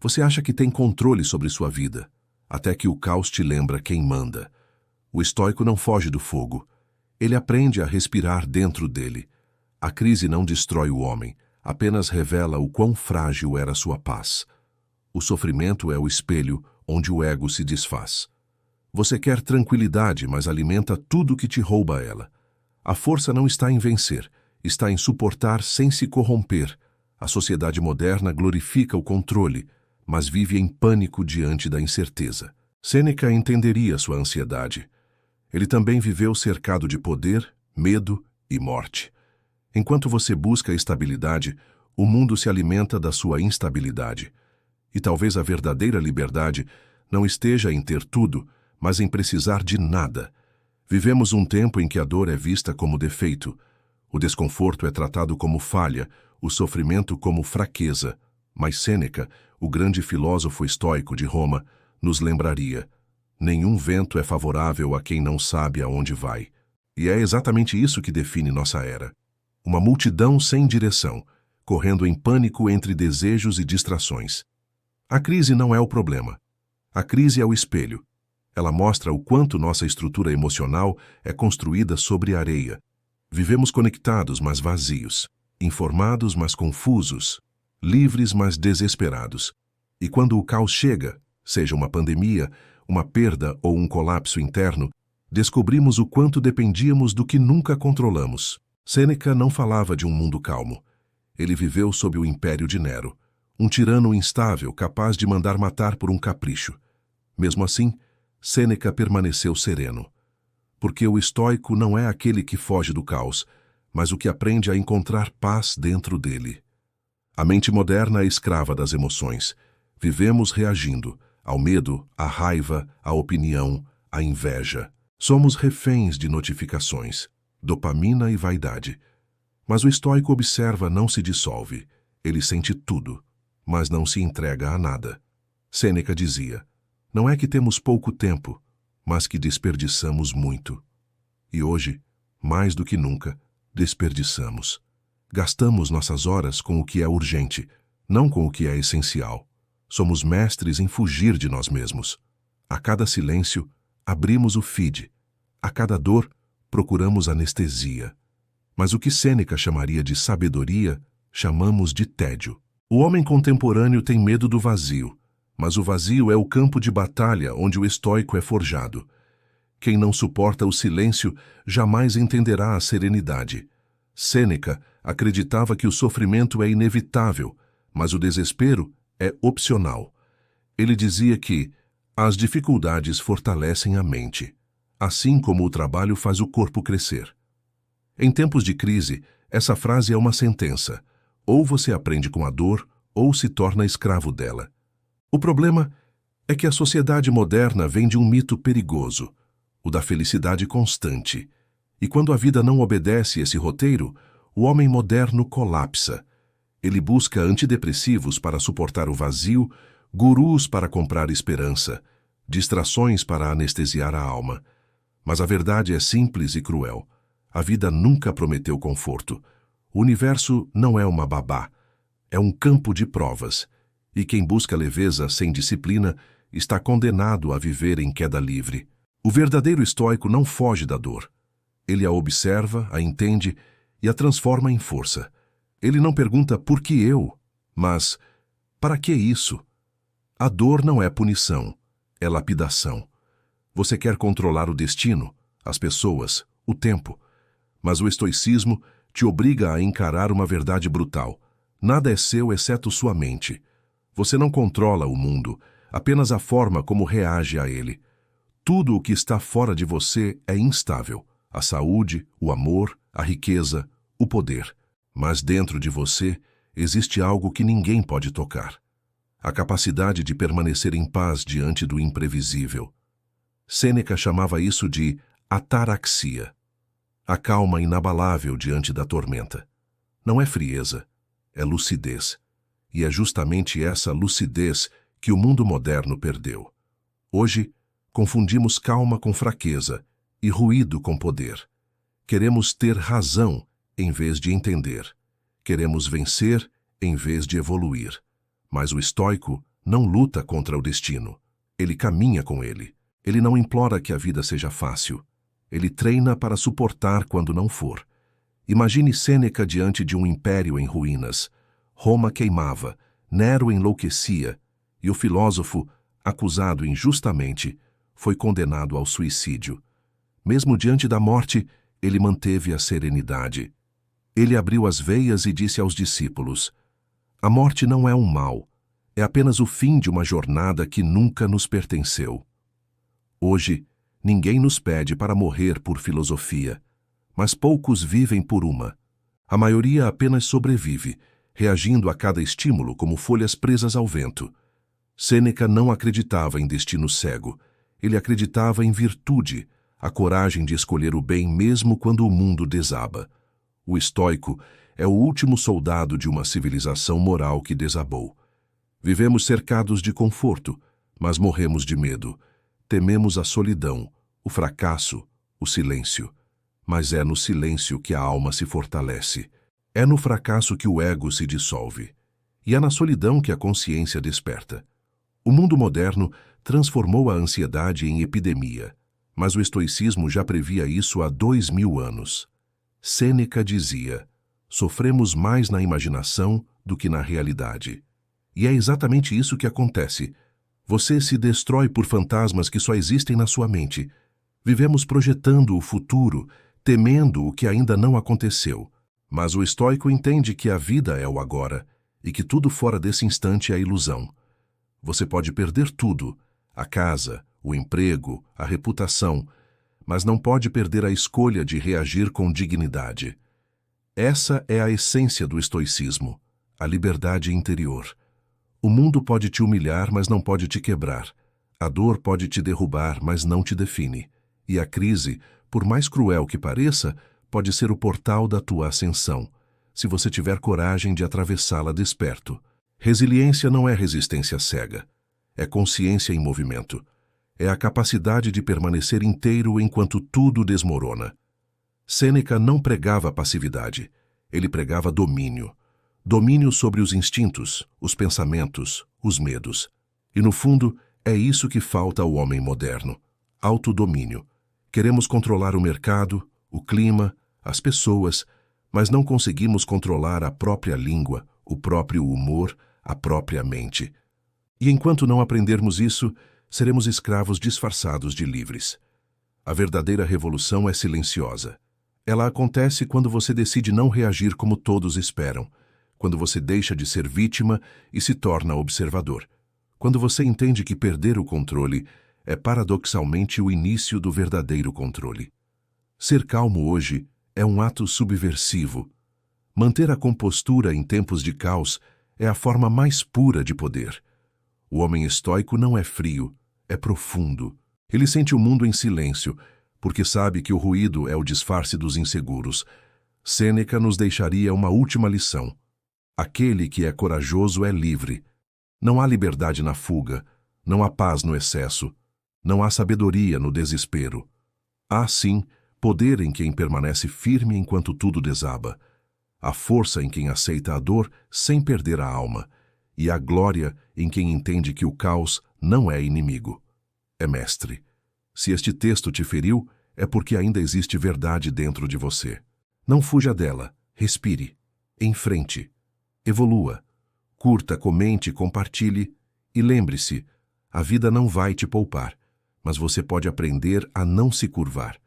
Você acha que tem controle sobre sua vida, até que o caos te lembra quem manda. O estoico não foge do fogo. Ele aprende a respirar dentro dele. A crise não destrói o homem, apenas revela o quão frágil era sua paz. O sofrimento é o espelho onde o ego se desfaz. Você quer tranquilidade, mas alimenta tudo que te rouba ela. A força não está em vencer, está em suportar sem se corromper. A sociedade moderna glorifica o controle, mas vive em pânico diante da incerteza. Sêneca entenderia sua ansiedade. Ele também viveu cercado de poder, medo e morte. Enquanto você busca estabilidade, o mundo se alimenta da sua instabilidade. E talvez a verdadeira liberdade não esteja em ter tudo, mas em precisar de nada. Vivemos um tempo em que a dor é vista como defeito, o desconforto é tratado como falha, o sofrimento como fraqueza. Mas Sêneca, o grande filósofo estoico de Roma, nos lembraria: nenhum vento é favorável a quem não sabe aonde vai. E é exatamente isso que define nossa era. Uma multidão sem direção, correndo em pânico entre desejos e distrações. A crise não é o problema. A crise é o espelho. Ela mostra o quanto nossa estrutura emocional é construída sobre areia. Vivemos conectados, mas vazios. Informados, mas confusos. Livres, mas desesperados. E quando o caos chega, seja uma pandemia, uma perda ou um colapso interno, descobrimos o quanto dependíamos do que nunca controlamos. Sêneca não falava de um mundo calmo. Ele viveu sob o império de Nero, um tirano instável capaz de mandar matar por um capricho. Mesmo assim, Sêneca permaneceu sereno. Porque o estoico não é aquele que foge do caos, mas o que aprende a encontrar paz dentro dele. A mente moderna é escrava das emoções. Vivemos reagindo ao medo, à raiva, à opinião, à inveja. Somos reféns de notificações, dopamina e vaidade. Mas o estoico observa, não se dissolve. Ele sente tudo, mas não se entrega a nada. Sêneca dizia: não é que temos pouco tempo, mas que desperdiçamos muito. E hoje, mais do que nunca, desperdiçamos. Gastamos nossas horas com o que é urgente, não com o que é essencial. Somos mestres em fugir de nós mesmos. A cada silêncio, abrimos o feed. A cada dor, procuramos anestesia. Mas o que Sêneca chamaria de sabedoria, chamamos de tédio. O homem contemporâneo tem medo do vazio, mas o vazio é o campo de batalha onde o estoico é forjado. Quem não suporta o silêncio jamais entenderá a serenidade. Sêneca acreditava que o sofrimento é inevitável, mas o desespero é opcional. Ele dizia que as dificuldades fortalecem a mente, assim como o trabalho faz o corpo crescer. Em tempos de crise, essa frase é uma sentença. Ou você aprende com a dor, ou se torna escravo dela. O problema é que a sociedade moderna vem de um mito perigoso, o da felicidade constante. E quando a vida não obedece esse roteiro, o homem moderno colapsa. Ele busca antidepressivos para suportar o vazio, gurus para comprar esperança, distrações para anestesiar a alma. Mas a verdade é simples e cruel. A vida nunca prometeu conforto. O universo não é uma babá. É um campo de provas. E quem busca leveza sem disciplina está condenado a viver em queda livre. O verdadeiro estoico não foge da dor. Ele a observa, a entende e a transforma em força. Ele não pergunta por que eu, mas para que isso? A dor não é punição, é lapidação. Você quer controlar o destino, as pessoas, o tempo. Mas o estoicismo te obriga a encarar uma verdade brutal. Nada é seu exceto sua mente. Você não controla o mundo, apenas a forma como reage a ele. Tudo o que está fora de você é instável. A saúde, o amor, a riqueza, o poder. Mas dentro de você existe algo que ninguém pode tocar. A capacidade de permanecer em paz diante do imprevisível. Sêneca chamava isso de ataraxia. A calma inabalável diante da tormenta. Não é frieza, é lucidez. E é justamente essa lucidez que o mundo moderno perdeu. Hoje, confundimos calma com fraqueza e ruído com poder. Queremos ter razão em vez de entender. Queremos vencer em vez de evoluir. Mas o estoico não luta contra o destino. Ele caminha com ele. Ele não implora que a vida seja fácil. Ele treina para suportar quando não for. Imagine Sêneca diante de um império em ruínas. Roma queimava, Nero enlouquecia, e o filósofo, acusado injustamente, foi condenado ao suicídio. Mesmo diante da morte, ele manteve a serenidade. Ele abriu as veias e disse aos discípulos: a morte não é um mal, é apenas o fim de uma jornada que nunca nos pertenceu. Hoje, ninguém nos pede para morrer por filosofia, mas poucos vivem por uma. A maioria apenas sobrevive, reagindo a cada estímulo como folhas presas ao vento. Sêneca não acreditava em destino cego. Ele acreditava em virtude, a coragem de escolher o bem mesmo quando o mundo desaba. O estoico é o último soldado de uma civilização moral que desabou. Vivemos cercados de conforto, mas morremos de medo. Tememos a solidão, o fracasso, o silêncio. Mas é no silêncio que a alma se fortalece. É no fracasso que o ego se dissolve. E é na solidão que a consciência desperta. O mundo moderno transformou a ansiedade em epidemia, mas o estoicismo já previa isso há 2000 anos. Sêneca dizia: sofremos mais na imaginação do que na realidade. E é exatamente isso que acontece. Você se destrói por fantasmas que só existem na sua mente. Vivemos projetando o futuro, temendo o que ainda não aconteceu. Mas o estoico entende que a vida é o agora e que tudo fora desse instante é ilusão. Você pode perder tudo, a casa, o emprego, a reputação, mas não pode perder a escolha de reagir com dignidade. Essa é a essência do estoicismo, a liberdade interior. O mundo pode te humilhar, mas não pode te quebrar. A dor pode te derrubar, mas não te define. E a crise, por mais cruel que pareça, pode ser o portal da tua ascensão, se você tiver coragem de atravessá-la desperto. Resiliência não é resistência cega. É consciência em movimento. É a capacidade de permanecer inteiro enquanto tudo desmorona. Sêneca não pregava passividade. Ele pregava domínio. Domínio sobre os instintos, os pensamentos, os medos. E, no fundo, é isso que falta ao homem moderno. Autodomínio. Queremos controlar o mercado, o clima, as pessoas, mas não conseguimos controlar a própria língua, o próprio humor, a própria mente. E enquanto não aprendermos isso, seremos escravos disfarçados de livres. A verdadeira revolução é silenciosa. Ela acontece quando você decide não reagir como todos esperam, quando você deixa de ser vítima e se torna observador, quando você entende que perder o controle é paradoxalmente o início do verdadeiro controle. Ser calmo hoje é um ato subversivo. Manter a compostura em tempos de caos é a forma mais pura de poder. O homem estoico não é frio, é profundo. Ele sente o mundo em silêncio, porque sabe que o ruído é o disfarce dos inseguros. Sêneca nos deixaria uma última lição. Aquele que é corajoso é livre. Não há liberdade na fuga, não há paz no excesso, não há sabedoria no desespero. Há, sim, poder em quem permanece firme enquanto tudo desaba. Há força em quem aceita a dor sem perder a alma. E há glória em quem entende que o caos não é inimigo. É mestre. Se este texto te feriu, é porque ainda existe verdade dentro de você. Não fuja dela. Respire. Enfrente. Evolua. Curta, comente, compartilhe. E lembre-se, a vida não vai te poupar, mas você pode aprender a não se curvar.